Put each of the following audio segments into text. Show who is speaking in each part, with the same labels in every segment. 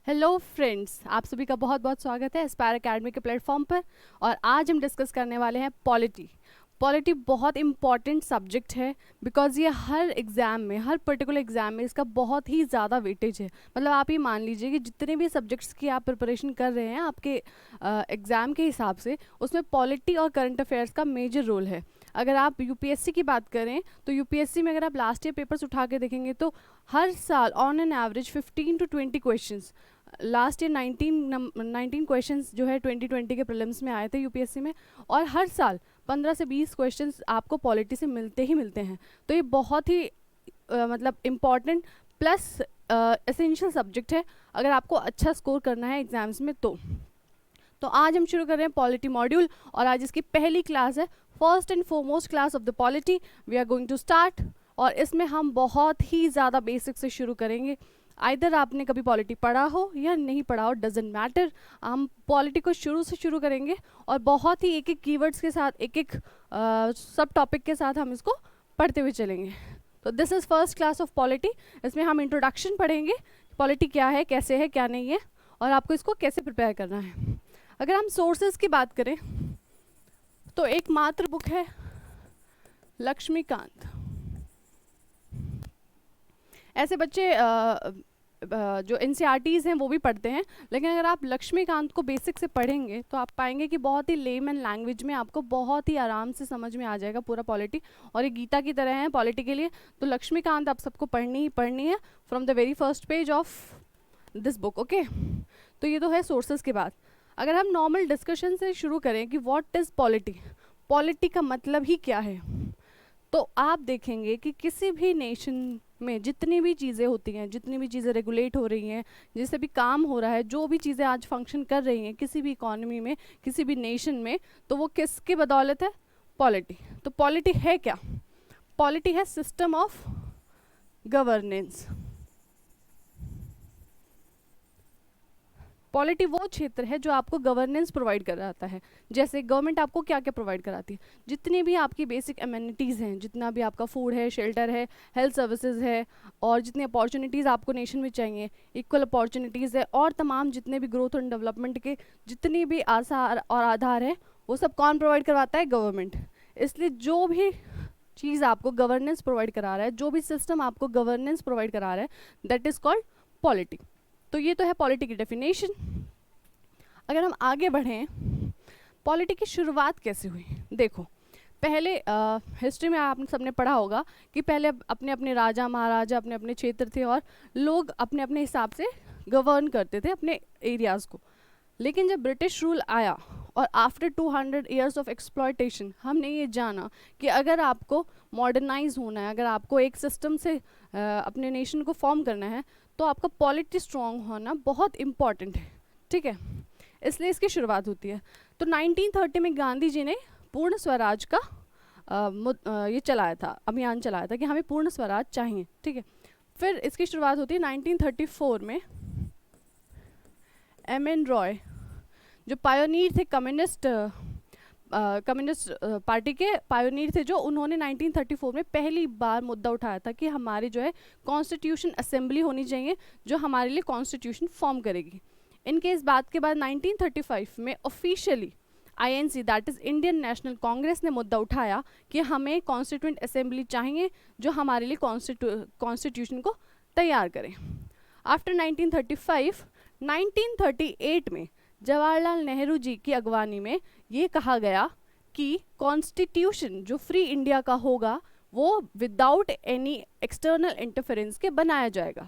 Speaker 1: Hello friends, आप सभी का बहुत बहुत स्वागत है एस्पायर एकेडमी के प्लेटफॉर्म पर। और आज हम डिस्कस करने वाले हैं पॉलिटी। पॉलिटी बहुत इंपॉर्टेंट सब्जेक्ट है बिकॉज ये हर एग्ज़ाम में, हर पर्टिकुलर एग्ज़ाम में इसका बहुत ही ज़्यादा वेटेज है। मतलब आप ये मान लीजिए कि जितने भी सब्जेक्ट्स की आप प्रिपरेशन कर रहे हैं आपके एग्ज़ाम के हिसाब से, उसमें पॉलिटी और करंट अफेयर्स का मेजर रोल है। अगर आप यूपीएससी की बात करें तो यूपीएससी में अगर आप लास्ट ईयर पेपर्स उठा के देखेंगे तो हर साल on an average 15 to 20 questions, last year 19 questions जो है 2020 के प्रीलिम्स में आए थे यूपीएससी में। और हर साल 15 से 20 क्वेश्चंस आपको पॉलिटी से मिलते ही मिलते हैं। तो ये बहुत ही मतलब इम्पॉर्टेंट प्लस एसेंशियल सब्जेक्ट है अगर आपको अच्छा स्कोर करना है एग्जाम्स में। तो आज हम शुरू कर रहे हैं पॉलिटी मॉड्यूल और आज इसकी पहली क्लास है, first and foremost class of the polity we are going to start. और इसमें हम बहुत ही ज़्यादा बेसिक से शुरू करेंगे। आइदर आपने कभी पॉलिटी पढ़ा हो या नहीं पढ़ा हो, डजेंट मैटर। हम पॉलिटी को शुरू से शुरू करेंगे और बहुत ही एक एक कीवर्ड्स के साथ, एक एक सब टॉपिक के साथ हम इसको पढ़ते हुए चलेंगे। तो this is first class of polity. इसमें हम इंट्रोडक्शन पढ़ेंगे, पॉलिटी क्या है, कैसे है, क्या नहीं है, और आपको इसको कैसे प्रिपेयर करना है। अगर हम सोर्सेज की बात करें तो एकमात्र बुक है लक्ष्मीकांत। ऐसे बच्चे जो एनसीईआरटीज़ हैं वो भी पढ़ते हैं, लेकिन अगर आप लक्ष्मीकांत को बेसिक से पढ़ेंगे तो आप पाएंगे कि बहुत ही लेमन लैंग्वेज में आपको बहुत ही आराम से समझ में आ जाएगा पूरा पॉलिटी। और ये गीता की तरह है पॉलिटी के लिए। तो लक्ष्मीकांत आप सबको पढ़नी ही पढ़नी है from the very first page of this book. Okay, तो ये तो है सोर्सेज की बात। अगर हम नॉर्मल डिस्कशन से शुरू करें कि व्हाट इज़ पॉलिटी, पॉलिटी का मतलब ही क्या है, तो आप देखेंगे कि किसी भी नेशन में जितनी भी चीज़ें होती हैं, जितनी भी चीज़ें रेगुलेट हो रही हैं, जिससे भी काम हो रहा है, जो भी चीज़ें आज फंक्शन कर रही हैं किसी भी इकोनॉमी में, किसी भी नेशन में, तो वो किसकी बदौलत है? पॉलिटी। तो पॉलिटी है क्या? पॉलिटी है सिस्टम ऑफ गवर्नेंस। पॉलिटी वो क्षेत्र है जो आपको गवर्नेंस प्रोवाइड कराता है। जैसे गवर्नमेंट आपको क्या क्या प्रोवाइड कराती है, जितनी भी आपकी बेसिक एमिनिटीज़ हैं, जितना भी आपका फूड है, शेल्टर है, हेल्थ सर्विसेज है, और जितनी अपॉर्चुनिटीज़ आपको नेशन में चाहिए, इक्वल अपॉर्चुनिटीज़ है, और तमाम जितने भी ग्रोथ एंड डेवलपमेंट के जितनी भी आसार और आधार है, वो सब कौन प्रोवाइड करवाता है? गवर्नमेंट। इसलिए जो भी चीज़ आपको गवर्नेंस प्रोवाइड करा रहा है, जो भी सिस्टम आपको गवर्नेंस प्रोवाइड करा रहा है, दैट इज़ कॉल्ड पॉलिटी। तो ये तो है पॉलिटी की डेफिनेशन। अगर हम आगे बढ़ें, पॉलिटी की शुरुआत कैसे हुई? देखो, पहले हिस्ट्री में आप सबने पढ़ा होगा कि पहले अपने अपने राजा महाराजा अपने अपने क्षेत्र थे और लोग अपने अपने हिसाब से गवर्न करते थे अपने एरियाज़ को। लेकिन जब ब्रिटिश रूल आया और आफ्टर 200 ईयर्स ऑफ एक्सप्लॉयटेशन हमने ये जाना कि अगर आपको मॉडर्नाइज होना है, अगर आपको एक सिस्टम से अपने नेशन को फॉर्म करना है, तो आपका पॉलिटी स्ट्रॉन्ग होना बहुत इम्पॉर्टेंट है। ठीक है, इसलिए इसकी शुरुआत होती है। तो 1930 में गांधी जी ने पूर्ण स्वराज का ये चलाया था, अभियान चलाया था कि हमें पूर्ण स्वराज चाहिए। ठीक है, फिर इसकी शुरुआत होती है 1934 में। एम.एन. रॉय जो पायोनीर थे, कम्युनिस्ट पार्टी के पायोनीर थे, जो उन्होंने 1934 में पहली बार मुद्दा उठाया था कि हमारी जो है कॉन्स्टिट्यूशन असेंबली होनी चाहिए जो हमारे लिए कॉन्स्टिट्यूशन फॉर्म करेगी। इनके इस बात के बाद 1935 में officially INC, that is Indian national Congress, ने मुद्दा उठाया कि हमें कॉन्स्टिट्यूंट असेंबली चाहिए जो हमारे लिए कॉन्स्टिट्यूशन को तैयार करें। आफ्टर 1935, 1938 में जवाहरलाल नेहरू जी की अगवानी में ये कहा गया कि कॉन्स्टिट्यूशन जो फ्री इंडिया का होगा वो विदाउट एनी एक्सटर्नल इंटरफेरेंस के बनाया जाएगा।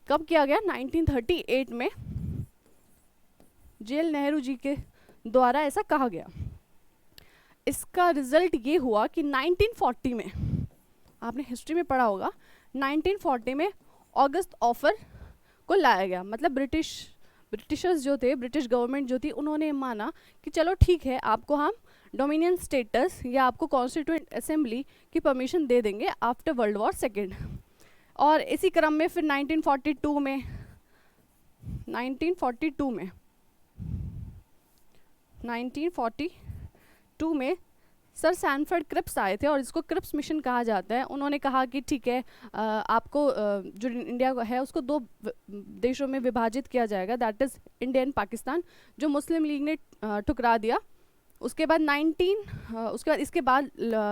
Speaker 1: कब किया गया? 1938 में जेल नेहरू जी के द्वारा ऐसा कहा गया। इसका रिजल्ट ये हुआ कि 1940 में, आपने हिस्ट्री में पढ़ा होगा, 1940 में ऑगस्ट ऑफर को लाया गया। मतलब ब्रिटिशर्स जो थे, ब्रिटिश गवर्नमेंट जो थी, उन्होंने माना कि चलो ठीक है, आपको हम डोमिनियन स्टेटस या आपको कॉन्स्टिट्यूएंट असेंबली की परमिशन दे देंगे आफ्टर वर्ल्ड वॉर सेकेंड। और इसी क्रम में फिर 1942 में सर सैनफोर्ड क्रिप्स आए थे और इसको क्रिप्स मिशन कहा जाता है। उन्होंने कहा कि ठीक है, आपको जो इंडिया है उसको दो देशों में विभाजित किया जाएगा, that is India and Pakistan, जो मुस्लिम लीग ने ठुकरा दिया। उसके बाद इसके बाद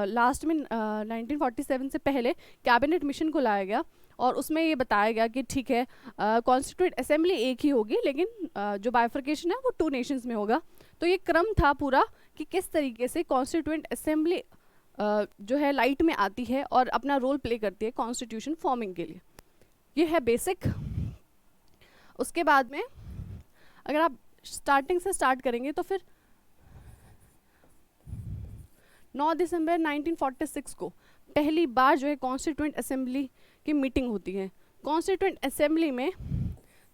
Speaker 1: लास्ट में 1947 से पहले कैबिनेट मिशन को लाया गया और उसमें ये बताया गया कि ठीक है, कॉन्स्टिट्यूएंट असेंबली एक ही होगी, लेकिन जो बाइफर्केशन है वो 2 नेशंस में होगा। तो ये क्रम था पूरा कि किस तरीके से कॉन्स्टिट्यूएंट असेंबली जो है लाइट में आती है और अपना रोल प्ले करती है कॉन्स्टिट्यूशन फॉर्मिंग के लिए। ये है बेसिक। उसके बाद में अगर आप स्टार्टिंग से स्टार्ट करेंगे तो फिर 9 दिसंबर 1946 को पहली बार जो है कॉन्स्टिट्यूएंट असेंबली की मीटिंग होती है। कॉन्स्टिट्यूएंट असेंबली में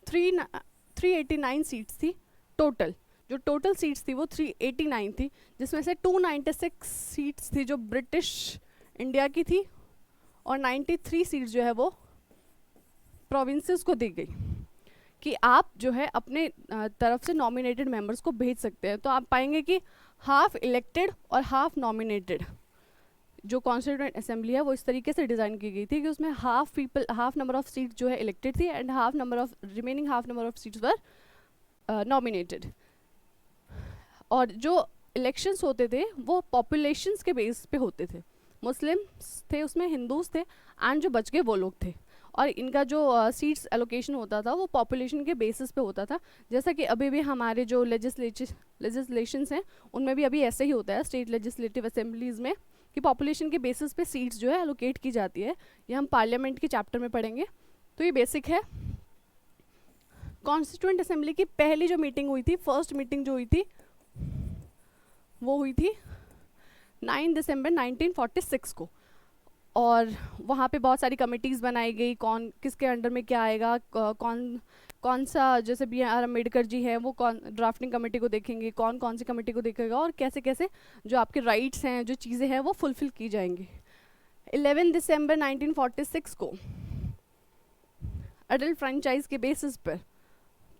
Speaker 1: 389 सीट्स थी टोटल। जो टोटल सीट्स थी वो 389 थी, जिसमें से 296 सीट्स थी जो ब्रिटिश इंडिया की थी और 93 सीट्स जो है वो प्रोविंसेस को दी गई कि आप जो है अपने तरफ से नॉमिनेटेड मेंबर्स को भेज सकते हैं। तो आप पाएंगे कि हाफ इलेक्टेड और हाफ नॉमिनेटेड जो कॉन्स्टिट्यूएंट असेंबली है वो इस तरीके से डिज़ाइन की गई थी कि उसमें हाफ नंबर ऑफ सीट्स जो है इलेक्टेड थी and remaining half number of seats were nominated. और जो इलेक्शंस होते थे वो पॉपुलेशंस के बेस पे होते थे। मुस्लिम्स थे उसमें, हिंदूज थे एंड जो बच गए वो लोग थे। और इनका जो सीट्स एलोकेशन होता था वो पॉपुलेशन के बेसिस पे होता था। जैसा कि अभी भी हमारे जो लेजिस्लेशंस हैं उनमें भी अभी ऐसे ही होता है स्टेट लेजिस्लेटिव असेंबलीज़ में कि पॉपुलेशन के बेसिस पे सीट्स जो है एलोकेट की जाती है। ये हम पार्लियामेंट के चैप्टर में पढ़ेंगे। तो ये बेसिक है। कॉन्स्टिट्यूएंट असेंबली की पहली जो मीटिंग हुई थी, फर्स्ट मीटिंग जो हुई थी वो हुई थी 9 दिसंबर 1946 को। और वहाँ पे बहुत सारी कमिटीज़ बनाई गई, कौन किसके अंडर में क्या आएगा, कौन सा, जैसे BR अम्बेडकर जी है वो कौन ड्राफ्टिंग कमेटी को देखेंगे, कौन सी कमेटी को देखेगा और कैसे कैसे जो आपके राइट्स हैं, जो चीज़ें हैं वो फुलफिल की जाएंगी। 11 दिसंबर 1946 को अडल्ट फ्रेंचाइज के बेसिस पर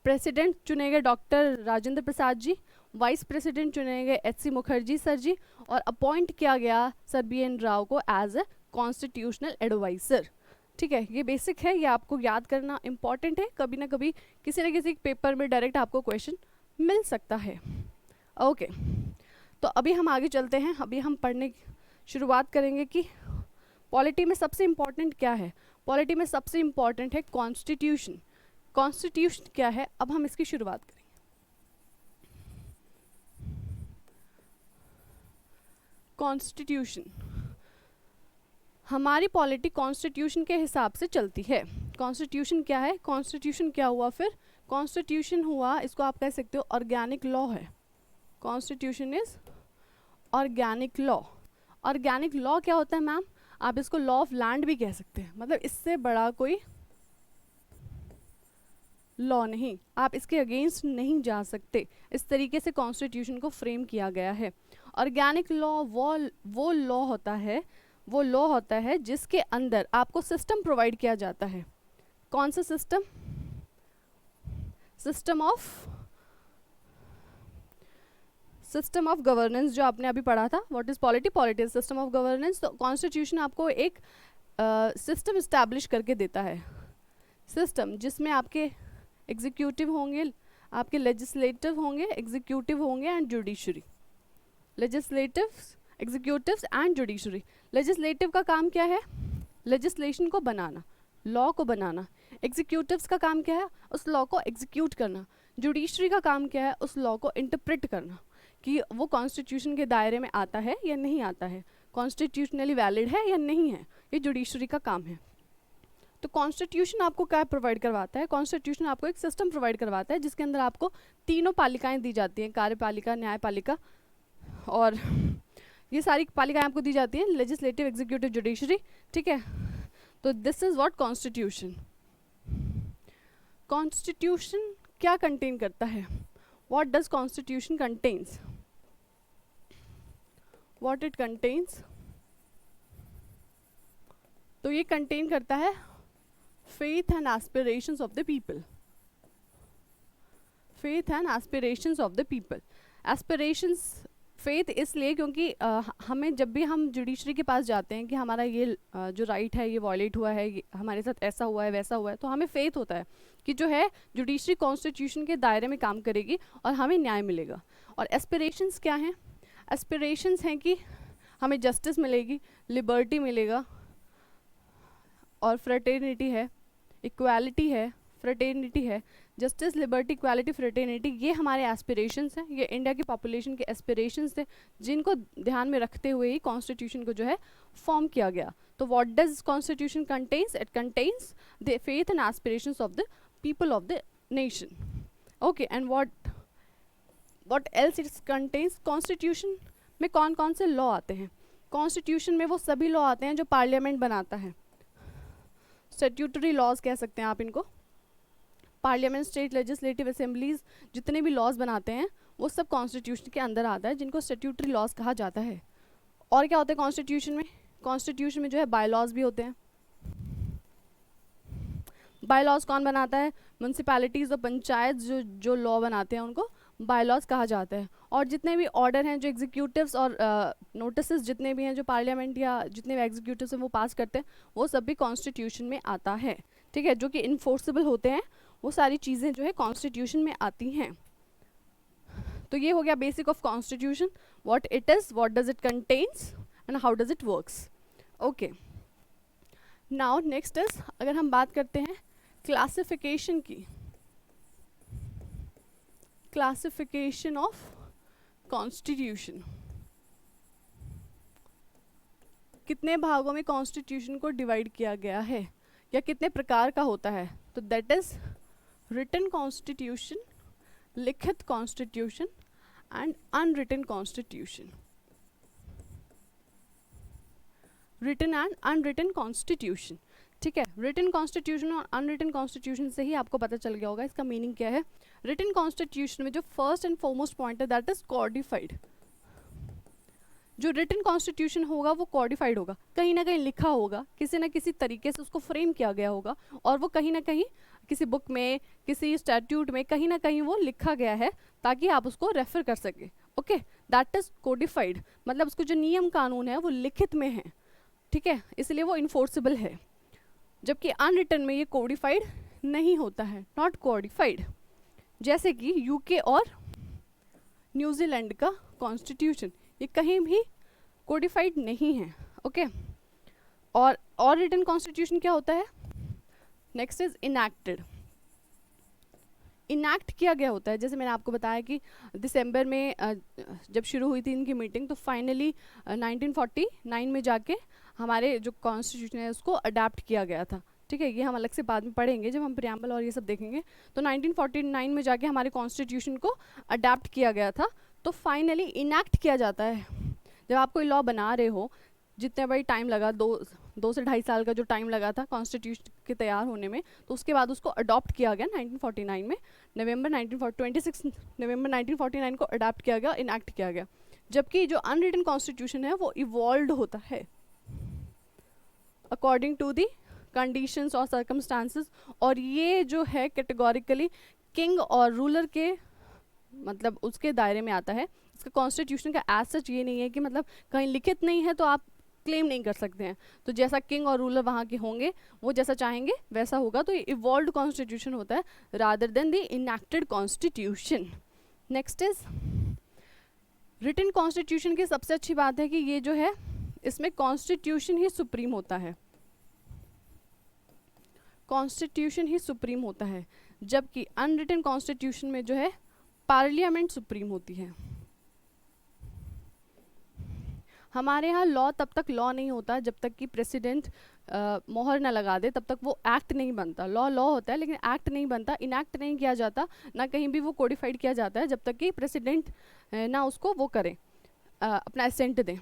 Speaker 1: प्रेसिडेंट चुने गए doctor Rajendra Prasad ji, vice president चुने गए HC मुखर्जी सर जी और अपॉइंट किया गया सर BN राव को एज ए कॉन्स्टिट्यूशनल एडवाइज़र। ठीक है, ये बेसिक है, ये आपको याद करना इम्पॉर्टेंट है। कभी ना कभी किसी न किसी पेपर में डायरेक्ट आपको क्वेश्चन मिल सकता है। ओके, तो अभी हम आगे चलते हैं। अभी हम पढ़ने की शुरुआत करेंगे कि पॉलिटी में सबसे इम्पॉर्टेंट क्या है। पॉलिटी में सबसे इम्पॉर्टेंट है कॉन्स्टिट्यूशन। कॉन्स्टिट्यूशन क्या है, अब हम इसकी शुरुआत करेंगे। कॉन्स्टिट्यूशन, हमारी पॉलिटी कॉन्स्टिट्यूशन के हिसाब से चलती है। कॉन्स्टिट्यूशन क्या है, कॉन्स्टिट्यूशन क्या हुआ फिर, कॉन्स्टिट्यूशन हुआ, इसको आप कह सकते हो ऑर्गेनिक लॉ है। Constitution is organic law. Organic law क्या होता है मैम, आप इसको लॉ ऑफ लैंड भी कह सकते हैं, मतलब इससे बड़ा कोई लॉ नहीं, आप इसके अगेंस्ट नहीं जा सकते। इस तरीके से कॉन्स्टिट्यूशन को फ्रेम किया गया है। ऑर्गेनिक लॉ वो लॉ होता है जिसके अंदर आपको सिस्टम प्रोवाइड किया जाता है। कौन सा सिस्टम, सिस्टम ऑफ गवर्नेंस, जो आपने अभी पढ़ा था। What is polity, polity is system of governance. तो कॉन्स्टिट्यूशन आपको एक सिस्टम इस्टेब्लिश करके देता है, सिस्टम जिसमें आपके एग्जीक्यूटिव होंगे, आपके लेजिस्लेटिव होंगे, एग्जीक्यूटिव होंगे and judiciary. Legislatives, executives and judiciary. Legislative का काम क्या है, लेजिस्लेशन को बनाना, लॉ को बनाना। एग्जीक्यूटिव्स का काम क्या है, उस लॉ को एग्जीक्यूट करना। जुडिशरी का काम क्या है, उस लॉ को इंटरप्रेट करना कि वो कॉन्स्टिट्यूशन के दायरे में आता है या नहीं आता है, कॉन्स्टिट्यूशनली वैलिड है या नहीं है, ये जुडिशरी का काम है। तो कॉन्स्टिट्यूशन आपको क्या प्रोवाइड करवाता है, कॉन्स्टिट्यूशन आपको एक सिस्टम प्रोवाइड करवाता है जिसके अंदर आपको तीनों पालिकाएं दी जाती हैं, कार्यपालिका, न्यायपालिका, और ये सारी पालिकाएं आपको दी जाती हैं, लेजिस्लेटिव, एग्जीक्यूटिव, जुडिशरी। ठीक है, तो this is what constitution. Constitution क्या कंटेन करता है, what does constitution contains, what it contains. तो ये कंटेन करता है faith and aspirations of the people, faith and aspirations of the people। aspirations faith इसलिए क्योंकि हमें जब भी हम जुडिशरी के पास जाते हैं कि हमारा ये जो राइट है ये वॉयलेट हुआ है, हमारे साथ ऐसा हुआ है वैसा हुआ है, तो हमें फेथ होता है कि जो है जुडिशरी कॉन्स्टिट्यूशन के दायरे में काम करेगी और हमें न्याय मिलेगा। और एस्पिरेशंस क्या हैं? एस्पिरेशंस हैं कि हमें जस्टिस मिलेगी, लिबर्टी मिलेगा, और फ्रेटर्निटी है, इक्वालिटी है, फ्रेटर्निटी है, जस्टिस, लिबर्टी, इक्वालिटी, फ्रेटर्निटी, ये हमारे एस्पिरेशंस हैं। ये इंडिया की पॉपुलेशन के एस्पिरेशंस थे जिनको ध्यान में रखते हुए ही कॉन्स्टिट्यूशन को जो है फॉर्म किया गया। तो what does constitution contains? It contains the faith and aspirations of the people of the nation. Okay, and what else it contains? Constitution में कौन कौन से लॉ आते हैं? कॉन्स्टिट्यूशन में वो सभी लॉ आते हैं जो पार्लियामेंट बनाता है। स्टैट्यूटरी लॉज कह सकते हैं आप इनको। पार्लियामेंट, स्टेट लेजिस्लेटिव असेंबलीज जितने भी लॉज बनाते हैं वो सब कॉन्स्टिट्यूशन के अंदर आता है, जिनको स्टैट्यूटरी लॉज कहा जाता है। और क्या होता है कॉन्स्टिट्यूशन में? कॉन्स्टिट्यूशन में जो है बायलॉज भी होते हैं। बायलॉज कौन बनाता है? म्यूनसिपैलिटीज़ और पंचायत जो लॉ बनाते हैं उनको बायलॉज कहा जाता है। और जितने भी ऑर्डर हैं जो एग्जीक्यूटिव्स और नोटिसेस जितने भी हैं जो पार्लियामेंट या जितने भी एग्जीक्यूटिव्स हैं वो पास करते हैं, वो सब भी कॉन्स्टिट्यूशन में आता है। ठीक है, जो कि इन्फोर्सेबल होते हैं, वो सारी चीज़ें जो है कॉन्स्टिट्यूशन में आती हैं। तो ये हो गया basic of constitution, what it is, what does it contains and how does it works. Okay, now next is, अगर हम बात करते हैं क्लासिफिकेशन की, क्लासिफिकेशन ऑफ कॉन्स्टिट्यूशन। कितने भागों में कॉन्स्टिट्यूशन को डिवाइड किया गया है या कितने प्रकार का होता है? तो दैट इज रिटन कॉन्स्टिट्यूशन, लिखित constitution and unwritten constitution. Written and unwritten constitution. ठीक है, रिटन कॉन्स्टिट्यूशन और अनरिटन कॉन्स्टिट्यूशन से ही आपको पता चल गया होगा इसका मीनिंग क्या है। रिटन कॉन्स्टिट्यूशन में जो फर्स्ट एंड फॉरमोस्ट पॉइंट है दैट इज कॉडिफाइड। जो रिटन कॉन्स्टिट्यूशन होगा वो कॉडिफाइड होगा, कहीं ना कहीं लिखा होगा, किसी ना किसी तरीके से उसको फ्रेम किया गया होगा, और वो कहीं ना कहीं किसी बुक में, किसी स्टैट्यूट में कहीं ना कहीं वो लिखा गया है ताकि आप उसको रेफर कर सके। ओके, दैट इज कोडिफाइड, मतलब उसको जो नियम कानून है वो लिखित में है। ठीक है, इसलिए वो इन्फोर्सेबल है। जबकि अनरिटन में ये कोडिफाइड नहीं होता है, नॉट कोडिफाइड। जैसे कि यूके और न्यूजीलैंड का कॉन्स्टिट्यूशन, ये कहीं भी कोडिफाइड नहीं है। ओके, और रिटन कॉन्स्टिट्यूशन क्या होता है? Next is enacted. इनैक्ट किया गया होता है, जैसे मैंने आपको बताया कि दिसंबर में जब शुरू हुई थी इनकी मीटिंग, तो फाइनली 1949 में जाके हमारे जो कॉन्स्टिट्यूशन है उसको अडेप्ट किया गया था। ठीक है, ये हम अलग से बाद में पढ़ेंगे जब हम प्रियम्बल और ये सब देखेंगे। तो 1949 में जाके हमारे कॉन्स्टिट्यूशन को अडेप्ट किया गया था। तो फाइनली इनैक्ट किया जाता है। जब आप कोई लॉ बना रहे हो, जितने बड़ी टाइम लगा, दो से 2.5 साल का जो टाइम लगा था कॉन्स्टिट्यूशन के तैयार होने में, तो उसके बाद उसको अडॉप्ट किया गया 1949 में। 26 नवंबर 1949 को अडॉप्ट किया गया, इनैक्ट किया गया। जबकि जो अनरिटन कॉन्स्टिट्यूशन है वो इवॉल्व होता है अकॉर्डिंग टू दी कंडीशंस और सर्कमस्टांसेस, और ये जो है कैटेगोरिकली किंग और रूलर के मतलब उसके दायरे में आता है। इसका कॉन्स्टिट्यूशन का एज सच ये नहीं है कि मतलब कहीं लिखित नहीं है तो आप क्लेम नहीं कर सकते हैं। तो जैसा किंग और रूलर वहाँ के होंगे, वो जैसा चाहेंगे वैसा होगा। तो ये इवॉल्व्ड कॉन्स्टिट्यूशन होता है rather than the enacted constitution. Next is written constitution की सबसे अच्छी बात है कि ये जो है इसमें कॉन्स्टिट्यूशन ही सुप्रीम होता है, कॉन्स्टिट्यूशन ही सुप्रीम होता है। जबकि अनरिटन कॉन्स्टिट्यूशन में जो है पार्लियामेंट सुप्रीम होती है। हमारे यहाँ लॉ तब तक लॉ नहीं होता जब तक कि प्रेसिडेंट मोहर ना लगा दे, तब तक वो एक्ट नहीं बनता। लॉ लॉ होता है लेकिन एक्ट नहीं बनता, इनैक्ट नहीं किया जाता, ना कहीं भी वो कोडिफाइड किया जाता है जब तक कि प्रेसिडेंट ना उसको वो करे, अपना एसेंट दें।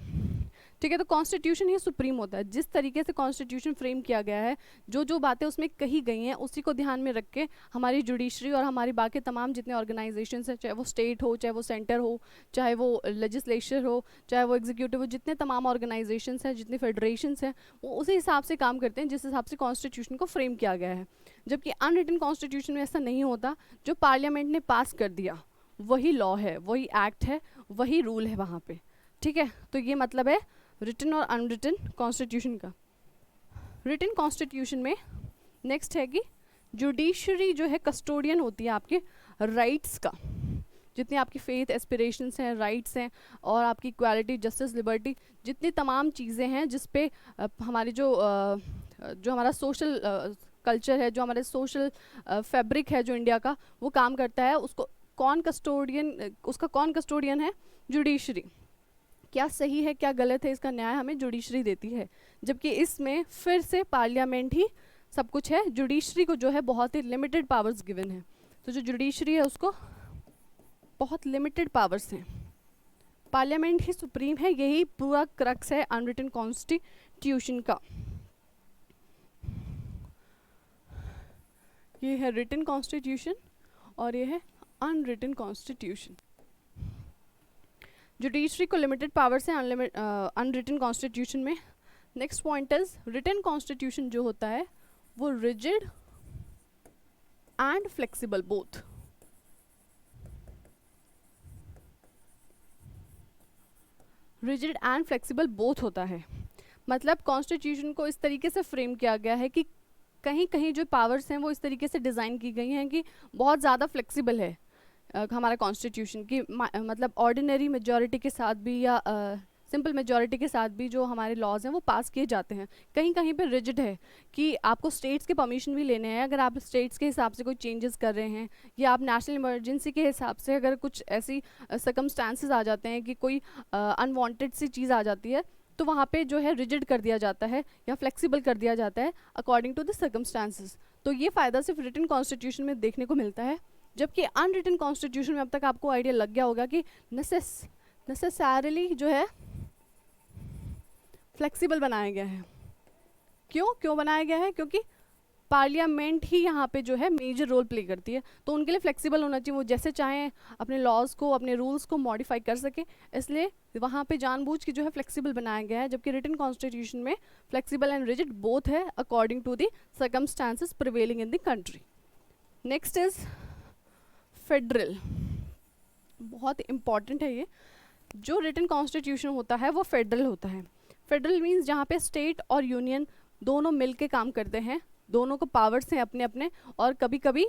Speaker 1: ठीक है, तो कॉन्स्टिट्यूशन ही सुप्रीम होता है। जिस तरीके से कॉन्स्टिट्यूशन फ्रेम किया गया है, जो जो बातें उसमें कही गई हैं, उसी को ध्यान में रख के हमारी जुडिशरी और हमारी बाकी तमाम जितने ऑर्गेनाइजेशंस हैं, चाहे वो स्टेट हो, चाहे वो सेंटर हो, चाहे वो लेजिस्लेचर हो, चाहे वो एग्जीक्यूटिव हो, जितने तमाम ऑर्गेनाइजेशंस हैं, जितने फेडरेशंस हैं, वो उसी हिसाब से काम करते हैं जिस हिसाब से कॉन्स्टिट्यूशन को फ्रेम किया गया है। जबकि अनरिटन कॉन्स्टिट्यूशन में ऐसा नहीं होता। जो पार्लियामेंट ने पास कर दिया वही लॉ है, वही एक्ट है, वही रूल है वहाँ पे, ठीक है। तो ये मतलब है रिटन और अनरिटन कॉन्स्टिट्यूशन का। रिटन कॉन्स्टिट्यूशन में नेक्स्ट है कि जुडिशरी जो है कस्टोडियन होती है आपके राइट्स का, जितनी आपकी फेथ एस्पिरेशंस हैं, राइट्स हैं, और आपकी इक्वालिटी, जस्टिस, लिबर्टी, जितनी तमाम चीज़ें हैं जिस पे हमारी जो हमारा सोशल कल्चर है, जो हमारे सोशल फैब्रिक है जो इंडिया का, वो काम करता है, उसको कौन कस्टोडियन, उसका कौन कस्टोडियन है? जुडिशरी। क्या सही है क्या गलत है इसका न्याय हमें जुडिशरी देती है, जबकि इसमें फिर से पार्लियामेंट ही सब कुछ है। जुडिशरी को जो है बहुत ही लिमिटेड पावर्स गिवन है, तो जो जुडिशरी है उसको बहुत लिमिटेड पावर्स हैं, पार्लियामेंट ही सुप्रीम है। यही पूरा क्रक्स है अनरिटन कॉन्स्टिट्यूशन का। ये है रिटन कॉन्स्टिट्यूशन और ये है अनरिटन कॉन्स्टिट्यूशन। जुडिशरी को लिमिटेड पावर्स हैं अनरिटन कॉन्स्टिट्यूशन में। Next point is written constitution जो होता है वो rigid and flexible both. Rigid and flexible both होता है, मतलब कॉन्स्टिट्यूशन को इस तरीके से फ्रेम किया गया है कि कहीं कहीं जो पावर्स हैं वो इस तरीके से डिज़ाइन की गई हैं कि बहुत ज़्यादा फ्लेक्सिबल है हमारा कॉन्स्टिट्यूशन की, मतलब ऑर्डिनरी मेजॉरिटी के साथ भी या सिंपल मेजॉरिटी के साथ भी जो हमारे लॉज हैं वो पास किए जाते हैं। कहीं कहीं पे रिजिड है कि आपको स्टेट्स के परमिशन भी लेने हैं, अगर आप स्टेट्स के हिसाब से कोई चेंजेस कर रहे हैं, या आप नेशनल इमरजेंसी के हिसाब से अगर कुछ ऐसी सर्कमस्टांसेस आ जाते हैं कि कोई अनवांटेड सी चीज़ आ जाती है, तो वहाँ पे जो है रिजिड कर दिया जाता है या फ्लेक्सिबल कर दिया जाता है अकॉर्डिंग टू द सर्कमस्टांसेस। तो ये फ़ायदा सिर्फ रिटन कॉन्स्टिट्यूशन में देखने को मिलता है, जबकि अनरिटन कॉन्स्टिट्यूशन में अब तक आपको आइडिया लग गया होगा कि नेसेसरली जो है फ्लेक्सिबल बनाया गया है। क्यों बनाया गया है? क्योंकि पार्लियामेंट ही यहाँ पे जो है मेजर रोल प्ले करती है, तो उनके लिए फ्लेक्सिबल होना चाहिए, वो जैसे चाहें अपने लॉज को, अपने रूल्स को मॉडिफाई कर सके, इसलिए वहाँ पे जानबूझ के जो है फ्लेक्सिबल बनाया गया है। जबकि रिटन कॉन्स्टिट्यूशन में फ्लेक्सिबल एंड रिजिड बोथ है according to the circumstances prevailing in the country. Next is federal, बहुत इंपॉर्टेंट है ये। जो रिटन कॉन्स्टिट्यूशन होता है वो फेडरल होता है। फेडरल मीन्स जहाँ पे स्टेट और यूनियन दोनों मिल के काम करते हैं, दोनों को पावर्स हैं अपने अपने, और कभी कभी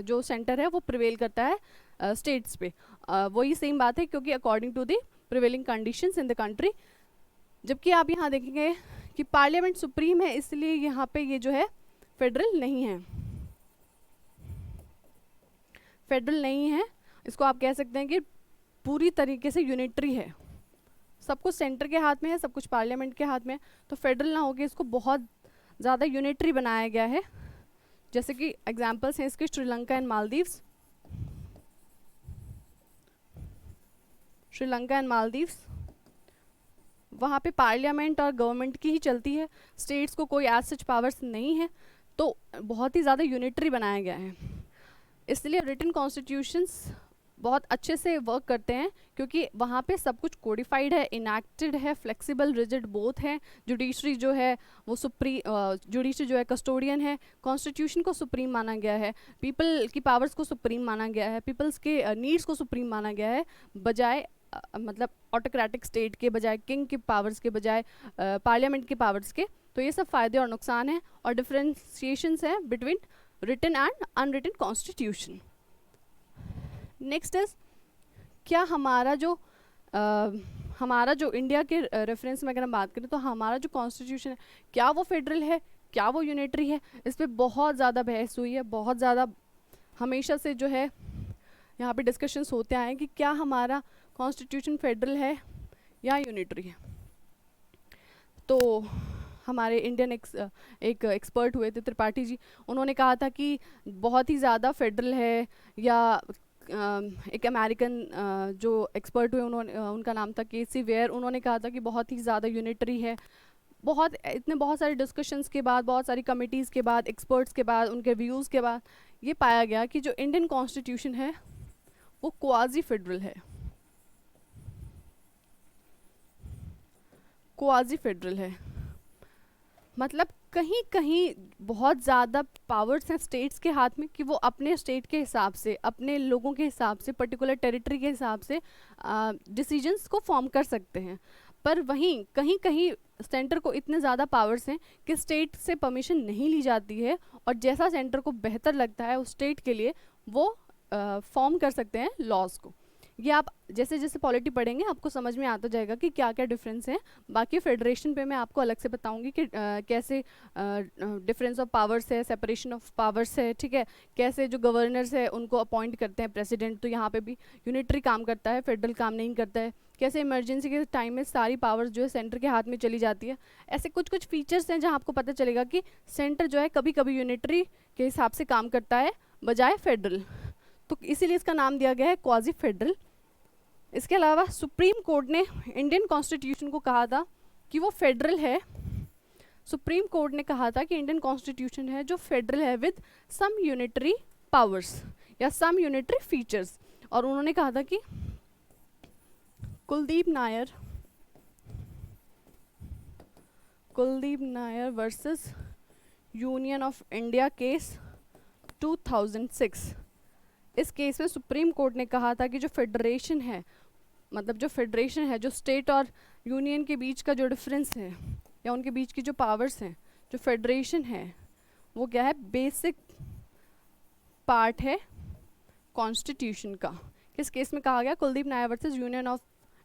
Speaker 1: जो सेंटर है वो प्रिवेल करता है स्टेट्स पे। वही सेम बात है, क्योंकि according to the prevailing conditions in the country. जबकि आप यहाँ देखेंगे कि पार्लियामेंट सुप्रीम है, इसलिए यहाँ पे ये जो है फेडरल नहीं है, फेडरल नहीं है। इसको आप कह सकते हैं कि पूरी तरीके से यूनिटरी है, सब कुछ सेंटर के हाथ में है, सब कुछ पार्लियामेंट के हाथ में है। तो फेडरल ना होके इसको बहुत ज़्यादा यूनिटरी बनाया गया है। जैसे कि एग्जांपल्स हैं इसके श्रीलंका एंड मालदीव्स। श्रीलंका एंड मालदीव्स, वहाँ पे पार्लियामेंट और गवर्नमेंट की ही चलती है, स्टेट्स को कोई एज सच पावर्स नहीं है, तो बहुत ही ज़्यादा यूनिटरी बनाया गया है। इसलिए रिटन कॉन्स्टिट्यूशंस बहुत अच्छे से वर्क करते हैं, क्योंकि वहाँ पे सब कुछ कोडिफाइड है, इनैक्टेड है, फ्लेक्सिबल, रिजिड बोथ है। जुडिशरी जो है वो जुडिशरी जो है कस्टोडियन है, कॉन्स्टिट्यूशन को सुप्रीम माना गया है, पीपल की पावर्स को सुप्रीम माना गया है, पीपल्स के नीड्स को सुप्रीम माना गया है, बजाय मतलब ऑटोक्रेटिक स्टेट के बजाय, किंग के पावर्स के बजाय पार्लियामेंट के पावर्स के। तो ये सब फ़ायदे और नुकसान हैं और डिफ्रेंशिएशंस हैं between written and unwritten constitution. Next is क्या हमारा जो इंडिया के रेफरेंस में अगर हम बात करें तो हमारा जो कॉन्स्टिट्यूशन है क्या वो फेडरल है, क्या वो यूनिटरी है? इस पर बहुत ज़्यादा बहस हुई है, बहुत ज़्यादा हमेशा से जो है यहाँ पे डिस्कशंस होते आए हैं कि क्या हमारा कॉन्स्टिट्यूशन फेडरल है या यूनिटरी है। तो हमारे इंडियन एक एक्सपर्ट हुए थे त्रिपाठी जी, उन्होंने कहा था कि बहुत ही ज़्यादा फेडरल है, या एक अमेरिकन जो एक्सपर्ट हुए उनका नाम था केसी वेयर, उन्होंने कहा था कि बहुत ही ज़्यादा यूनिटरी है। बहुत सारे डिस्कशंस के बाद, बहुत सारी कमिटीज़ के बाद, एक्सपर्ट्स के बाद, उनके व्यूज़ के बाद ये पाया गया कि जो इंडियन कॉन्स्टिट्यूशन है वो क्वाजी फेडरल है, क्वाजी फेडरल है। मतलब कहीं कहीं बहुत ज़्यादा पावर्स हैं स्टेट्स के हाथ में कि वो अपने स्टेट के हिसाब से, अपने लोगों के हिसाब से, पर्टिकुलर टेरिटरी के हिसाब से डिसीजंस को फॉर्म कर सकते हैं। पर वहीं कहीं कहीं सेंटर को इतने ज़्यादा पावर्स हैं कि स्टेट से परमिशन नहीं ली जाती है, और जैसा सेंटर को बेहतर लगता है उस स्टेट के लिए वो फॉर्म कर सकते हैं लॉज को। ये आप जैसे जैसे पॉलिटी पढ़ेंगे आपको समझ में आता जाएगा कि क्या क्या डिफरेंस है। बाकी फेडरेशन पे मैं आपको अलग से बताऊंगी कि कैसे डिफरेंस ऑफ पावर्स है, सेपरेशन ऑफ पावर्स है, ठीक है, कैसे जो गवर्नर्स है उनको अपॉइंट करते हैं प्रेसिडेंट, तो यहाँ पे भी यूनिटरी काम करता है, फेडरल काम नहीं करता है, कैसे इमरजेंसी के टाइम में सारी पावर्स जो है सेंटर के हाथ में चली जाती है। ऐसे कुछ कुछ फीचर्स हैं जहाँ आपको पता चलेगा कि सेंटर जो है कभी कभी यूनिटरी के हिसाब से काम करता है बजाय फेडरल, तो इसीलिए इसका नाम दिया गया है क्वाजी फेडरल। इसके अलावा सुप्रीम कोर्ट ने इंडियन कॉन्स्टिट्यूशन को कहा था कि वो फेडरल है। सुप्रीम कोर्ट ने कहा था कि इंडियन कॉन्स्टिट्यूशन है जो फेडरल है विद सम यूनिटरी पावर्स या सम यूनिटरी फीचर्स, और उन्होंने कहा था कि Kuldeep Nair versus union of India case 2006, इस केस में सुप्रीम कोर्ट ने कहा था कि जो फेडरेशन है, मतलब जो फेडरेशन है, जो स्टेट और यूनियन के बीच का जो डिफरेंस है या उनके बीच की जो पावर्स हैं, जो फेडरेशन है वो क्या है, बेसिक पार्ट है कॉन्स्टिट्यूशन का। किस केस में कहा गया, Kuldeep Nair versus union of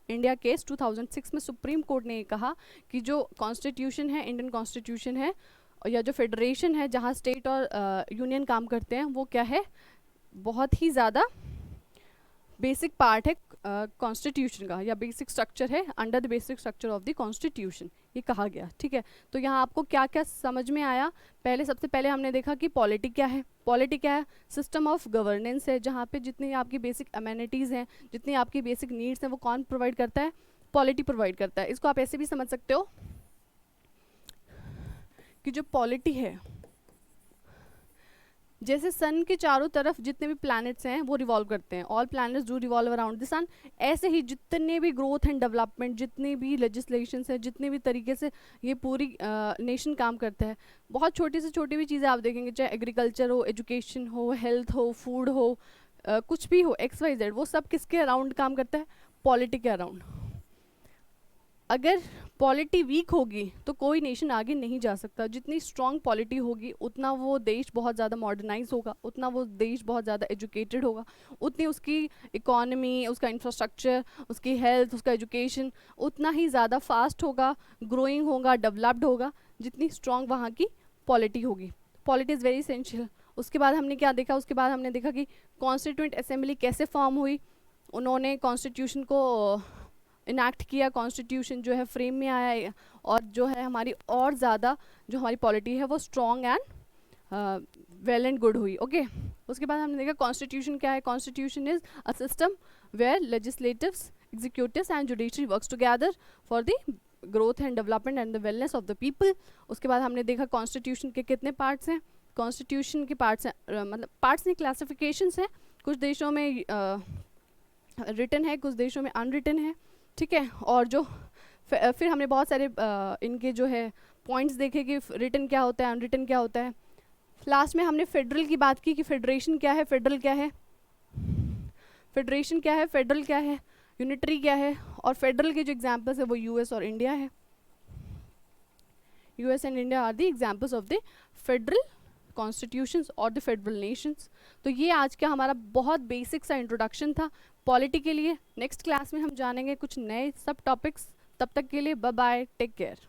Speaker 1: India case 2006 में सुप्रीम कोर्ट ने कहा कि जो कॉन्स्टिट्यूशन है, इंडियन कॉन्स्टिट्यूशन है, या जो फेडरेशन है जहाँ स्टेट और यूनियन काम करते हैं, वो क्या है, बहुत ही ज़्यादा बेसिक पार्ट है कॉन्स्टिट्यूशन का, या बेसिक स्ट्रक्चर है, under the basic structure of the constitution, ये कहा गया। ठीक है, तो यहाँ आपको क्या क्या समझ में आया। सबसे पहले हमने देखा कि पॉलिटी क्या है। पॉलिटी क्या है, सिस्टम ऑफ गवर्नेंस है, जहाँ पे जितनी आपकी बेसिक अमेनिटीज़ हैं, जितनी आपकी बेसिक नीड्स हैं, वो कौन प्रोवाइड करता है, पॉलिटी प्रोवाइड करता है। इसको आप ऐसे भी समझ सकते हो कि जो पॉलिटी है, जैसे सन के चारों तरफ जितने भी प्लैनेट्स हैं वो रिवॉल्व करते हैं, all planets do revolve around the sun, ऐसे ही जितने भी ग्रोथ एंड डेवलपमेंट, जितने भी लेजिस्लेशंस है, जितने भी तरीके से ये पूरी नेशन काम करता है, बहुत छोटी से छोटी भी चीज़ें आप देखेंगे, चाहे एग्रीकल्चर हो, एजुकेशन हो, हेल्थ हो, फूड हो, कुछ भी हो, XYZ, वो सब किसके अराउंड काम करता है, पॉलिटी के अराउंड। अगर पॉलिटी वीक होगी तो कोई नेशन आगे नहीं जा सकता। जितनी स्ट्रॉन्ग पॉलिटी होगी उतना वो देश बहुत ज़्यादा मॉडर्नाइज होगा, उतना वो देश बहुत ज़्यादा एजुकेटेड होगा, उतनी उसकी इकोनॉमी, उसका इंफ्रास्ट्रक्चर, उसकी हेल्थ, उसका एजुकेशन उतना ही ज़्यादा फास्ट होगा, ग्रोइंग होगा, डेवलप्ड होगा, जितनी स्ट्रॉन्ग वहाँ की पॉलिटी होगी। Polity is very essential. उसके बाद हमने क्या देखा, उसके बाद हमने देखा कि कॉन्स्टिट्यूएंट असेंबली कैसे फॉर्म हुई, उन्होंने कॉन्स्टिट्यूशन को इनैक्ट किया, कॉन्स्टिट्यूशन जो है फ्रेम में आया, और जो है हमारी और ज़्यादा जो हमारी पॉलिटी है वो strong and well and good हुई। ओके, उसके बाद हमने देखा कॉन्स्टिट्यूशन क्या है। Constitution is a system where legislatives, executives and judiciary works together for the growth and development and the wellness of the people. उसके बाद हमने देखा कॉन्स्टिट्यूशन के कितने पार्ट्स हैं। कॉन्स्टिट्यूशन के पार्ट्स हैं, मतलब पार्ट्स नहीं, क्लासिफिकेशंस हैं। कुछ देशों में रिटन है, कुछ देशों में अनरिटन है, ठीक है। और जो फिर हमने बहुत सारे इनके जो है पॉइंट्स देखे कि रिटन क्या होता है, अनरिटन क्या होता है। लास्ट में हमने फेडरल की बात की कि फेडरेशन क्या है, फेडरल क्या है, फेडरेशन क्या है, फेडरल क्या है, यूनिटरी क्या है, और फेडरल के जो एग्जांपल्स है वो यूएस और इंडिया है। US and India are the examples of the federal constitutions और द फेडरल नेशंस। तो ये आज का हमारा बहुत बेसिक सा इंट्रोडक्शन था पॉलिटी के लिए। नेक्स्ट क्लास में हम जानेंगे कुछ नए सब टॉपिक्स। तब तक के लिए बाय बाय, टेक केयर।